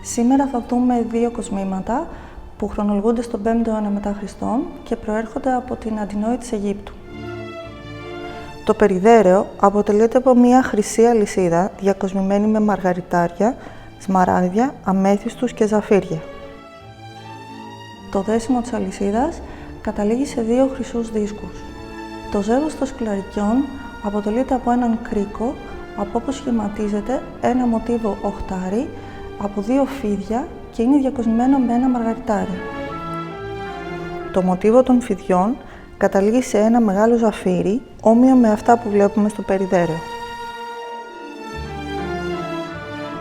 Σήμερα θα δούμε δύο κοσμήματα που χρονολογούνται στον 5ο αιώνα μετά Χριστόν και προέρχονται από την Αντινόη της Αιγύπτου. Το περιδέρεο αποτελείται από μια χρυσή αλυσίδα διακοσμημένη με μαργαριτάρια, σμαράγδια, αμέθιστους και ζαφύρια. Το δέσιμο της αλυσίδας καταλήγει σε δύο χρυσούς δίσκους. Το ζεύγος των σκουλαρικιών αποτελείται από έναν κρίκο, από όπου σχηματίζεται ένα μοτίβο οχτάρι από δύο φίδια και είναι διακοσμημένο με ένα μαργαριτάρι. Το μοτίβο των φιδιών καταλήγει σε ένα μεγάλο ζαφύρι, όμοιο με αυτά που βλέπουμε στο περιδέρεο.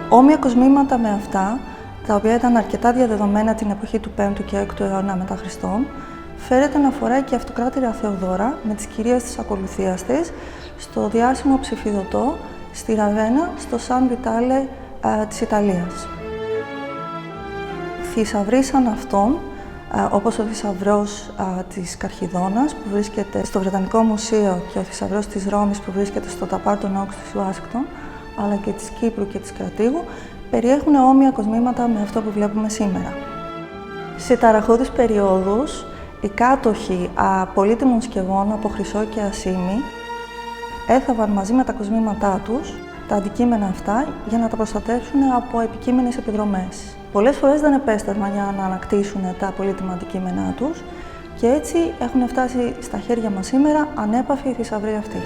Όμοια κοσμήματα με αυτά, τα οποία ήταν αρκετά διαδεδομένα την εποχή του 5ου και 6ου αιώνα μετά Χριστόν, φέρεται να φοράει και η αυτοκράτηρα Θεοδώρα με τις κυρίες της ακολουθίας της στο διάσημο ψηφιδωτό στη Ραβένα, στο Σαν Βιτάλε της Ιταλίας. Θησαυροί σαν αυτόν, όπως ο θησαυρός της Καρχιδώνας που βρίσκεται στο Βρετανικό Μουσείο και ο θησαυρός της Ρώμης που βρίσκεται στο Ταπάρτον Όξ της Ουάσιγκτον, αλλά και της Κύπρου και της Κρατήγου, περιέχουν όμοια κοσμήματα με αυτό που βλέπουμε σήμερα. Σε ταραχώδεις περιόδους, οι κάτοχοι πολύτιμων σκευών από χρυσό και ασήμι έθαβαν μαζί με τα κοσμήματά τους τα αντικείμενα αυτά για να τα προστατεύσουν από επικείμενες επιδρομές. Πολλές φορές δεν επέστρεφαν για να ανακτήσουν τα πολύτιμα αντικείμενά τους και έτσι έχουν φτάσει στα χέρια μας σήμερα ανέπαφοι οι θησαυροί αυτοί.